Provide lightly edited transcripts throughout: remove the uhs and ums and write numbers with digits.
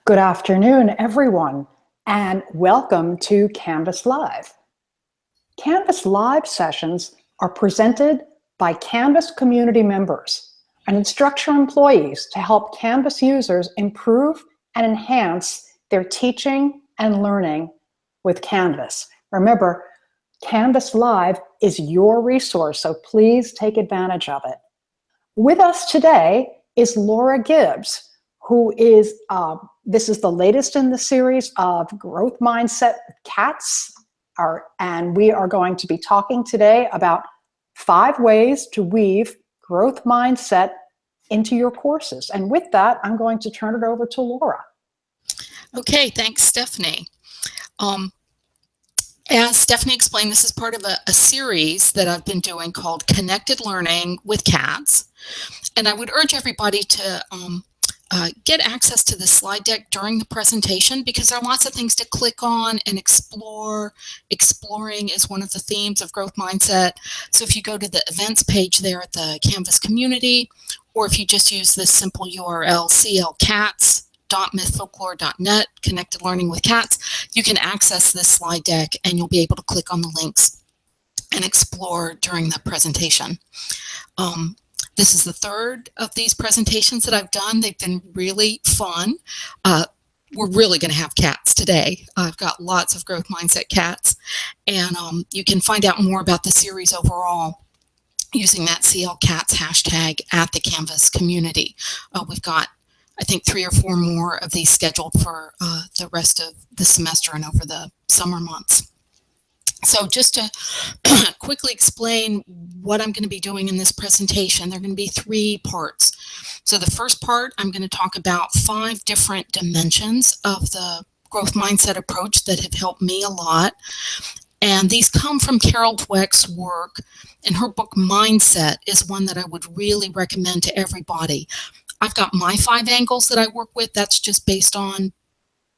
Good afternoon, everyone, and welcome to Canvas Live. Canvas Live sessions are presented by Canvas community members and Instructure employees to help Canvas users improve and enhance their teaching and learning with Canvas. Remember, Canvas Live is your resource, so please take advantage of it. With us today is Laura Gibbs, who is, this is the latest in the series of Growth Mindset Cats, and we are going to be talking today about 5 ways to weave growth mindset into your courses. And with that, I'm going to turn it over to Laura. Okay, thanks, Stephanie. As Stephanie explained, this is part of a series that I've been doing called Connected Learning with Cats. And I would urge everybody to get access to the slide deck during the presentation, because there are lots of things to click on and explore. Exploring is one of the themes of growth mindset. So if you go to the events page there at the Canvas community, or if you just use this simple URL, clcats.mythfolklore.net, Connected Learning with Cats, you can access this slide deck and you'll be able to click on the links and explore during the presentation. This is the 3rd of these presentations that I've done. They've been really fun. We're really going to have cats today. I've got lots of growth mindset cats, and you can find out more about the series overall using that CLCats hashtag at the Canvas community. We've got, I think, 3 or 4 more of these scheduled for the rest of the semester and over the summer months. So just to quickly explain what I'm going to be doing in this presentation, there are going to be 3 parts. So the first part, I'm going to talk about 5 different dimensions of the growth mindset approach that have helped me a lot. And these come from Carol Dweck's work, and her book Mindset is one that I would really recommend to everybody. I've got my 5 angles that I work with. That's just based on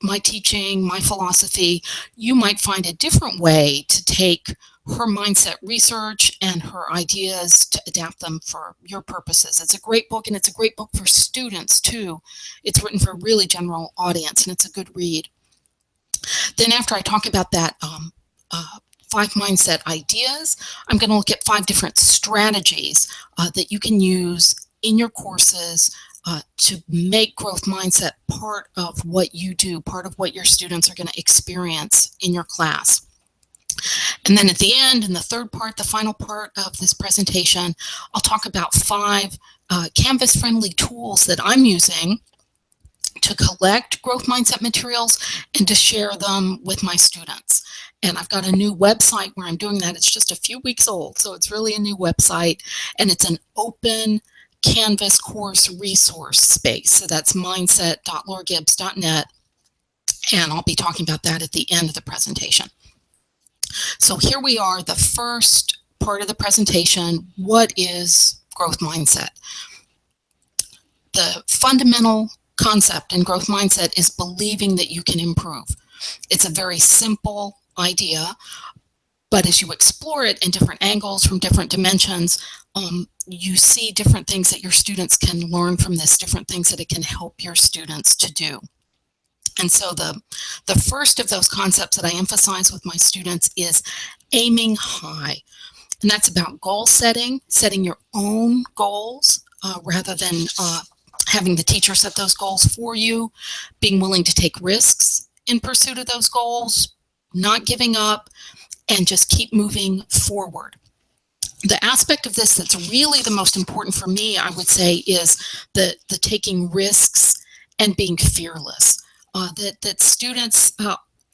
my teaching, my philosophy. You might find a different way to take her mindset research and her ideas to adapt them for your purposes. It's a great book, and it's a great book for students too. It's written for a really general audience, and it's a good read. Then after I talk about that 5 mindset ideas, I'm going to look at 5 different strategies that you can use in your courses to make growth mindset part of what you do, part of what your students are going to experience in your class. And then at the end, in the 3rd part, the final part of this presentation, I'll talk about 5 Canvas-friendly tools that I'm using to collect growth mindset materials and to share them with my students. And I've got a new website where I'm doing that. It's just a few weeks old, so it's really a new website, and it's an open Canvas course resource space. So that's mindset.lauragibbs.net, and I'll be talking about that at the end of the presentation. So here we are, the first part of the presentation. What is growth mindset? The fundamental concept in growth mindset is believing that you can improve. It's a very simple idea, but as you explore it in different angles from different dimensions, you see different things that your students can learn from this, different things that it can help your students to do. And so the first of those concepts that I emphasize with my students is aiming high. And that's about goal setting, setting your own goals rather than having the teacher set those goals for you, being willing to take risks in pursuit of those goals, not giving up, and just keep moving forward. The aspect of this that's really the most important for me, I would say, is the taking risks and being fearless. That students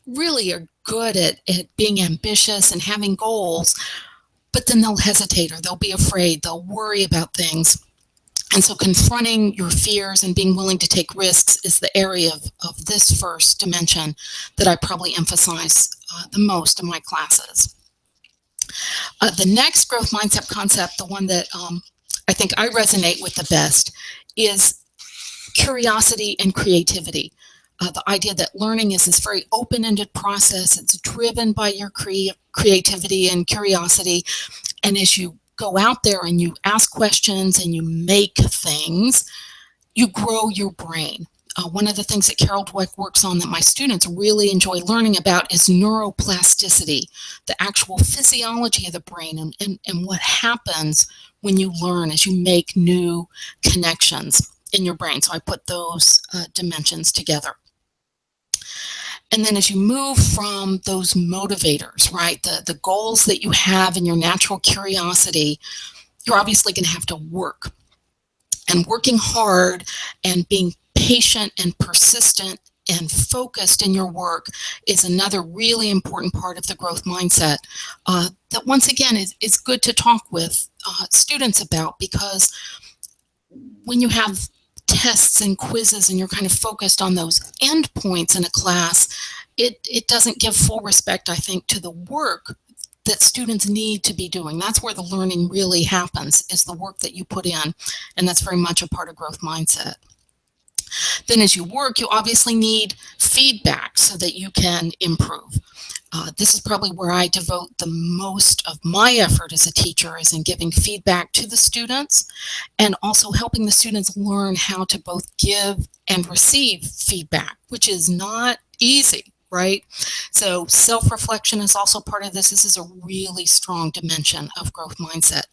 really are good at being ambitious and having goals, but then they'll hesitate, or they'll be afraid, they'll worry about things. And so confronting your fears and being willing to take risks is the area of this first dimension that I probably emphasize the most in my classes. The next growth mindset concept, the one that I think I resonate with the best, is curiosity and creativity. The idea that learning is this very open-ended process. It's driven by your creativity and curiosity. And as you go out there and you ask questions and you make things, you grow your brain. one of the things that Carol Dweck works on that my students really enjoy learning about is neuroplasticity, the actual physiology of the brain and what happens when you learn as you make new connections in your brain. So I put those dimensions together. And then as you move from those motivators, right, the goals that you have in your natural curiosity, you're obviously going to have to work. And working hard and being patient and persistent and focused in your work is another really important part of the growth mindset that, once again, is good to talk with students about, because when you have tests and quizzes and you're kind of focused on those endpoints in a class, it doesn't give full respect, I think, to the work that students need to be doing. That's where the learning really happens, is the work that you put in, and that's very much a part of growth mindset. Then as you work, you obviously need feedback so that you can improve. This is probably where I devote the most of my effort as a teacher, is in giving feedback to the students and also helping the students learn how to both give and receive feedback, which is not easy, right? So self-reflection is also part of this. This is a really strong dimension of growth mindset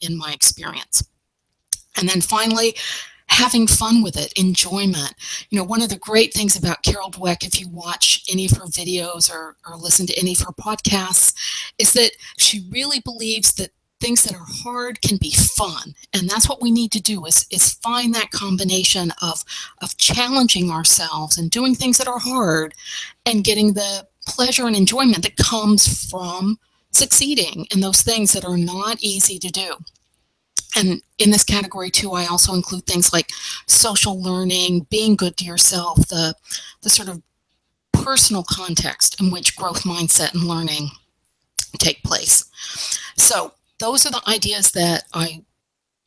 in my experience. And then finally, having fun with it, enjoyment. You know, one of the great things about Carol Dweck, if you watch any of her videos or listen to any of her podcasts, is that she really believes that things that are hard can be fun. And that's what we need to do, is find that combination of challenging ourselves and doing things that are hard and getting the pleasure and enjoyment that comes from succeeding in those things that are not easy to do. And in this category too, I also include things like social learning, being good to yourself, the sort of personal context in which growth mindset and learning take place. So those are the ideas that I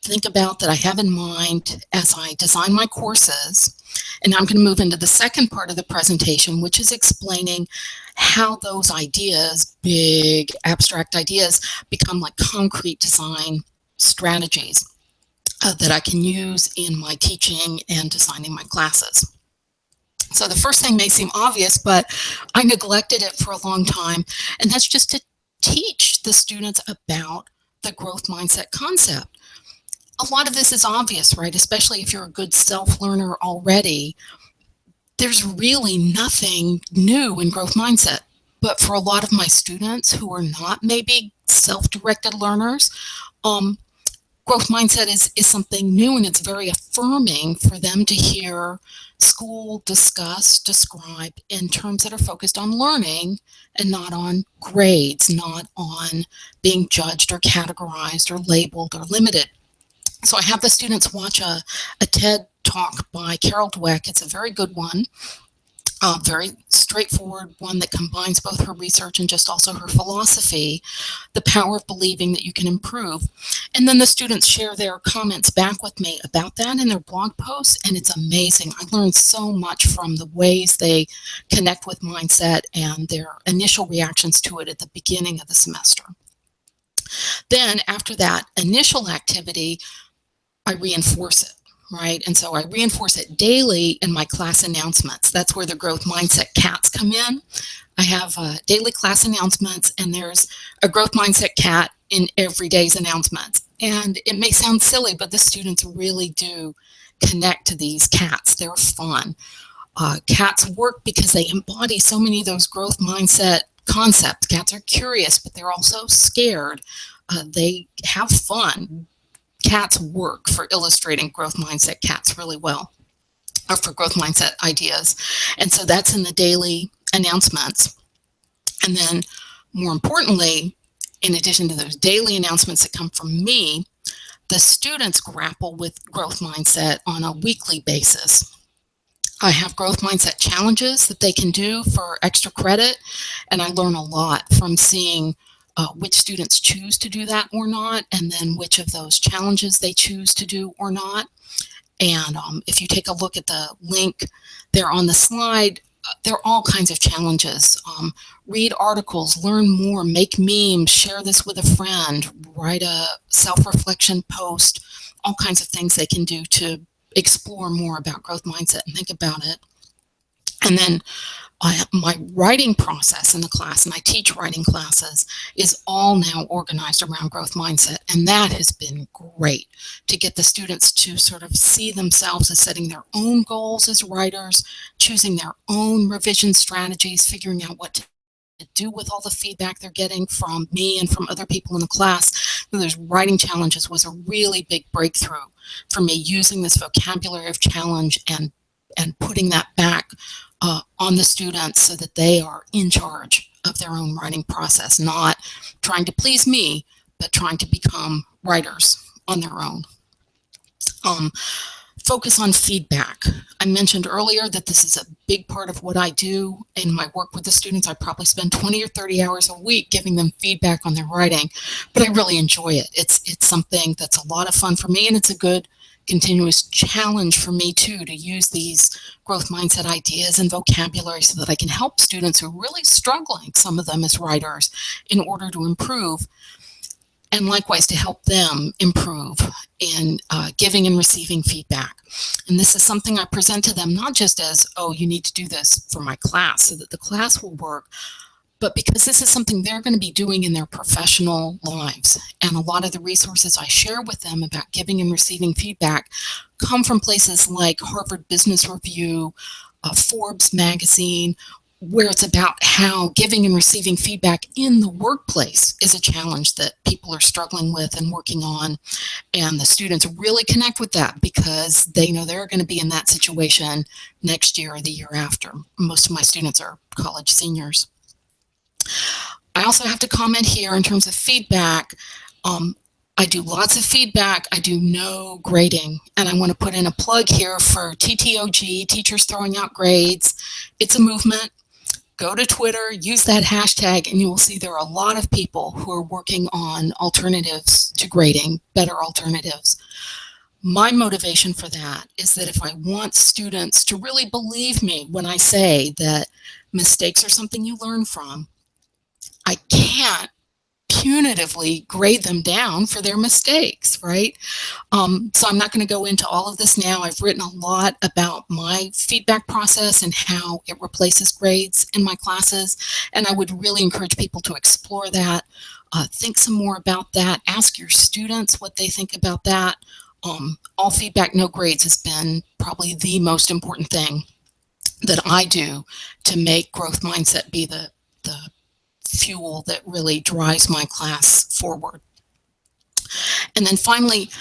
think about, that I have in mind as I design my courses. And now I'm going to move into the second part of the presentation, which is explaining how those ideas, big abstract ideas, become like concrete design strategies that I can use in my teaching and designing my classes. So the first thing may seem obvious, but I neglected it for a long time, and that's just to teach the students about the growth mindset concept. A lot of this is obvious, right? Especially if you're a good self-learner already. There's really nothing new in growth mindset. But for a lot of my students who are not maybe self-directed learners, growth mindset is something new, and it's very affirming for them to hear school described in terms that are focused on learning and not on grades, not on being judged or categorized or labeled or limited. So I have the students watch a TED talk by Carol Dweck. It's a very good one. Very straightforward one that combines both her research and just also her philosophy, the power of believing that you can improve. And then the students share their comments back with me about that in their blog posts, and it's amazing. I learned so much from the ways they connect with mindset and their initial reactions to it at the beginning of the semester. Then after that initial activity, I reinforce it. Right. And so I reinforce it daily in my class announcements. That's where the growth mindset cats come in. I have daily class announcements, and there's a growth mindset cat in every day's announcements. And it may sound silly, but the students really do connect to these cats. They're fun. Cats work because they embody so many of those growth mindset concepts. Cats are curious, but they're also scared. They have fun. Cats work for illustrating growth mindset cats really well, or for growth mindset ideas. And so that's in the daily announcements. And then more importantly, in addition to those daily announcements that come from me, the students grapple with growth mindset on a weekly basis. I have growth mindset challenges that they can do for extra credit, and I learn a lot from seeing which students choose to do that or not, and then which of those challenges they choose to do or not. And if you take a look at the link there on the slide, there are all kinds of challenges. Read articles, learn more, make memes, share this with a friend, write a self-reflection post, all kinds of things they can do to explore more about growth mindset and think about it. And then my writing process in the class, and I teach writing classes, is all now organized around growth mindset. And that has been great to get the students to sort of see themselves as setting their own goals as writers, choosing their own revision strategies, figuring out what to do with all the feedback they're getting from me and from other people in the class. Those writing challenges was a really big breakthrough for me, using this vocabulary of challenge and putting that back on the students so that they are in charge of their own writing process, not trying to please me, but trying to become writers on their own. Focus on feedback. I mentioned earlier that this is a big part of what I do in my work with the students. I probably spend 20 or 30 hours a week giving them feedback on their writing, but I really enjoy it. It's something that's a lot of fun for me, and it's a good continuous challenge for me too, to use these growth mindset ideas and vocabulary so that I can help students who are really struggling, some of them as writers, in order to improve, and likewise to help them improve in giving and receiving feedback. And this is something I present to them not just as, oh, you need to do this for my class so that the class will work, but because this is something they're going to be doing in their professional lives. And a lot of the resources I share with them about giving and receiving feedback come from places like Harvard Business Review, Forbes magazine, where it's about how giving and receiving feedback in the workplace is a challenge that people are struggling with and working on. And the students really connect with that because they know they're going to be in that situation next year or the year after. Most of my students are college seniors. I also have to comment here in terms of feedback. I do lots of feedback. I do no grading. And I want to put in a plug here for TTOG, Teachers Throwing Out Grades. It's a movement. Go to Twitter, use that hashtag, and you will see there are a lot of people who are working on alternatives to grading, better alternatives. My motivation for that is that if I want students to really believe me when I say that mistakes are something you learn from, I can't punitively grade them down for their mistakes, right? So I'm not going to go into all of this now. I've written a lot about my feedback process and how it replaces grades in my classes, and I would really encourage people to explore that, think some more about that, ask your students what they think about that. All feedback, no grades has been probably the most important thing that I do to make growth mindset be the fuel that really drives my class forward. And then finally,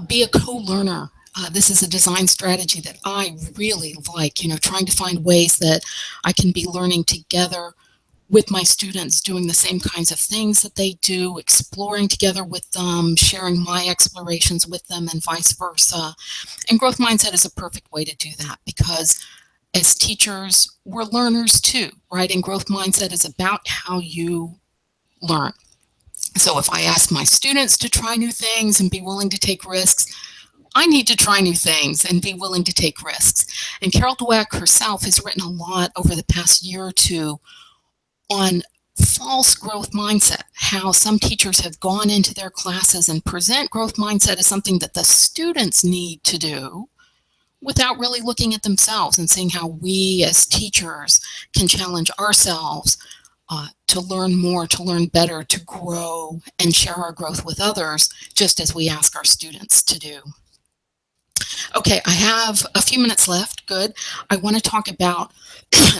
be a co-learner. This is a design strategy that I really like, trying to find ways that I can be learning together with my students, doing the same kinds of things that they do, exploring together with them, sharing my explorations with them, and vice versa. And growth mindset is a perfect way to do that because as teachers, we're learners too, right? And growth mindset is about how you learn. So if I ask my students to try new things and be willing to take risks, I need to try new things and be willing to take risks. And Carol Dweck herself has written a lot over the past year or two on false growth mindset, how some teachers have gone into their classes and present growth mindset as something that the students need to do, without really looking at themselves and seeing how we as teachers can challenge ourselves to learn more, to learn better, to grow and share our growth with others, just as we ask our students to do. Okay, I have a few minutes left. Good. I want to talk about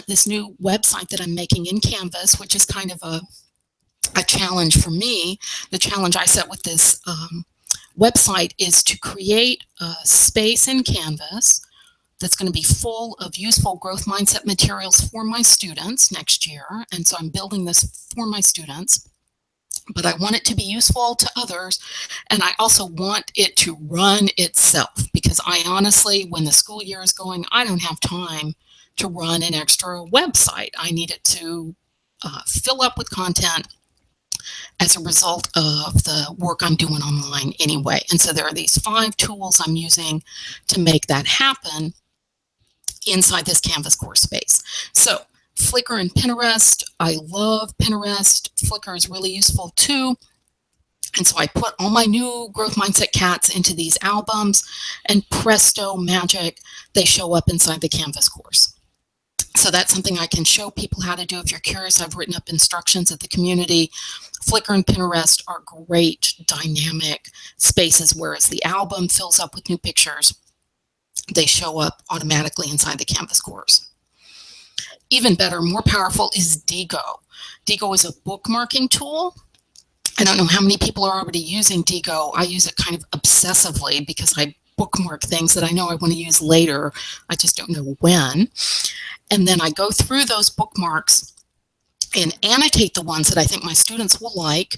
this new website that I'm making in Canvas, which is kind of a challenge for me. The challenge I set with this website is to create a space in Canvas that's going to be full of useful growth mindset materials for my students next year. And so I'm building this for my students, but I want it to be useful to others. And I also want it to run itself because I honestly, when the school year is going, I don't have time to run an extra website. I need it to fill up with content as a result of the work I'm doing online anyway. And so there are these 5 tools I'm using to make that happen inside this Canvas course space. So Flickr and Pinterest, I love Pinterest. Flickr is really useful too. And so I put all my new growth mindset cats into these albums, and presto magic, they show up inside the Canvas course. So that's something I can show people how to do if you're curious. I've written up instructions at the community. Flickr and Pinterest are great dynamic spaces, whereas the album fills up with new pictures. They show up automatically inside the Canvas course. Even better, more powerful is Diigo. Diigo is a bookmarking tool. I don't know how many people are already using Diigo. I use it kind of obsessively because I bookmark things that I know I want to use later. I just don't know when. And then I go through those bookmarks and annotate the ones that I think my students will like.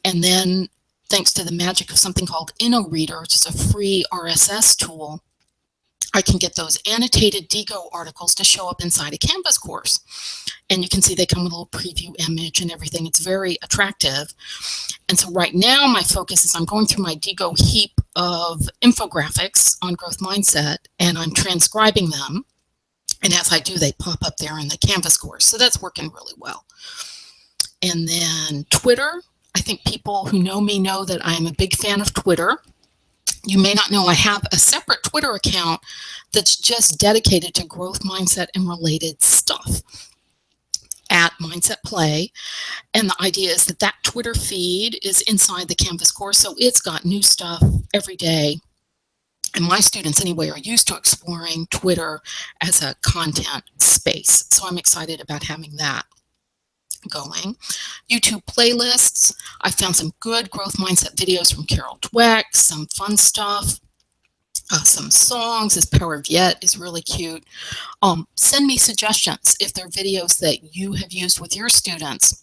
And then, thanks to the magic of something called InnoReader, which is a free RSS tool, I can get those annotated Diigo articles to show up inside a Canvas course. And you can see they come with a little preview image and everything. It's very attractive. And so right now my focus is I'm going through my Diigo heap of infographics on growth mindset, and I'm transcribing them. And as I do, they pop up there in the Canvas course. So that's working really well. And then Twitter. I think people who know me know that I am a big fan of Twitter. You may not know I have a separate Twitter account that's just dedicated to growth mindset and related stuff at Mindset Play. And the idea is that that Twitter feed is inside the Canvas course. So it's got new stuff every day. And my students anyway are used to exploring Twitter as a content space. So I'm excited about having that going. YouTube playlists. I found some good growth mindset videos from Dweck, some fun stuff, some songs. This Power of Yet is really cute. Send me suggestions if there are videos that you have used with your students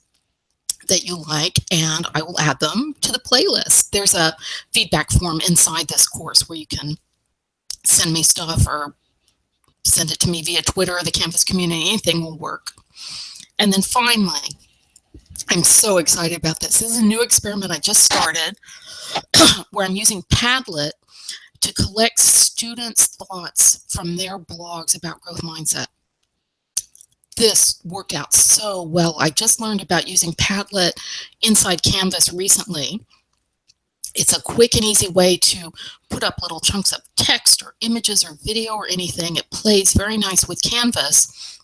that you like, and I will add them to the playlist. There's a feedback form inside this course where you can send me stuff or send it to me via Twitter or the Canvas community. Anything will work. And then finally, I'm so excited about this. This is a new experiment I just started where I'm using Padlet to collect students' thoughts from their blogs about growth mindset. This worked out so well. I just learned about using Padlet inside Canvas recently. It's a quick and easy way to put up little chunks of text or images or video or anything. It plays very nice with Canvas.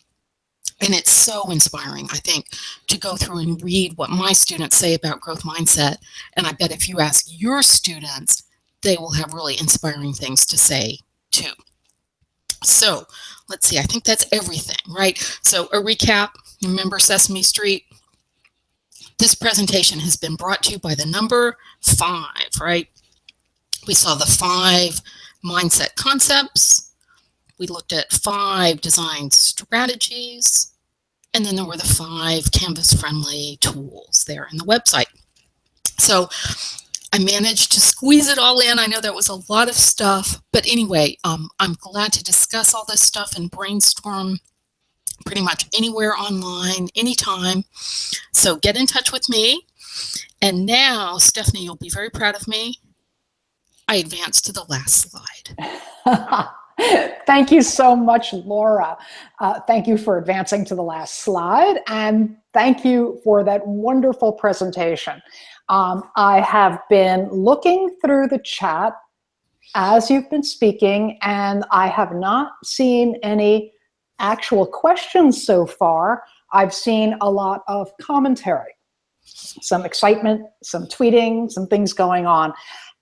And it's so inspiring, I think, to go through and read what my students say about growth mindset. And I bet if you ask your students, they will have really inspiring things to say too. So let's see, I think that's everything, right? So a recap, remember Sesame Street? This presentation has been brought to you by the number 5, right? We saw the 5 mindset concepts. We looked at 5 design strategies, and then there were the 5 Canvas-friendly tools there in the website. So I managed to squeeze it all in. I know that was a lot of stuff, but anyway, I'm glad to discuss all this stuff and brainstorm pretty much anywhere online, anytime. So get in touch with me. And now, Stephanie, you'll be very proud of me. I advanced to the last slide. Thank you so much, Laura. Thank you for advancing to the last slide, and thank you for that wonderful presentation. I have been looking through the chat as you've been speaking, and I have not seen any actual questions so far. I've seen a lot of commentary, some excitement, some tweeting, some things going on.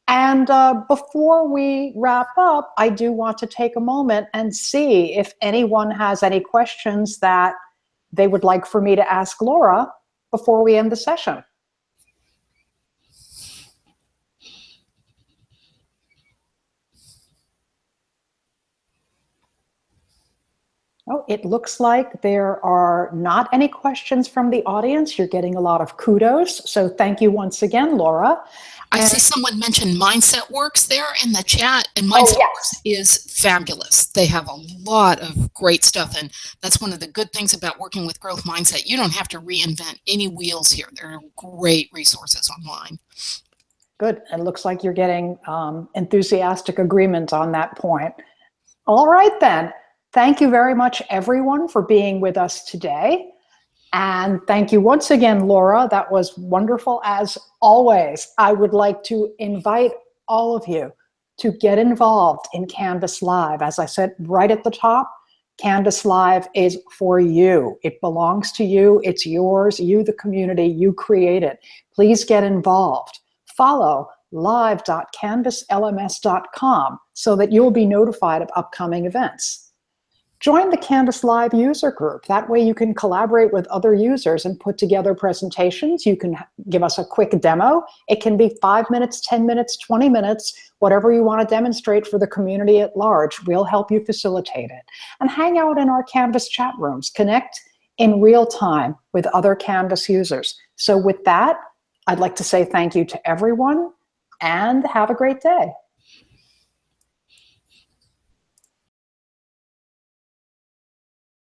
And before we wrap up, I do want to take a moment and see if anyone has any questions that they would like for me to ask Laura before we end the session. Oh, it looks like there are not any questions from the audience. You're getting a lot of kudos. So thank you once again, Laura. I see someone mentioned Mindset Works there in the chat, and Mindset Works is fabulous. They have a lot of great stuff, and that's one of the good things about working with growth mindset. You don't have to reinvent any wheels here. There are great resources online. Good. It looks like you're getting enthusiastic agreement on that point. All right, then. Thank you very much, everyone, for being with us today. And thank you once again, Laura. That was wonderful as always. I would like to invite all of you to get involved in Canvas Live. As I said right at the top, Canvas Live is for you. It belongs to you. It's yours. You, the community, you create it. Please get involved. Follow live.canvaslms.com so that you'll be notified of upcoming events. Join the Canvas Live user group. That way you can collaborate with other users and put together presentations. You can give us a quick demo. It can be 5 minutes, 10 minutes, 20 minutes, whatever you want to demonstrate for the community at large. We'll help you facilitate it. And hang out in our Canvas chat rooms. Connect in real time with other Canvas users. So with that, I'd like to say thank you to everyone and have a great day.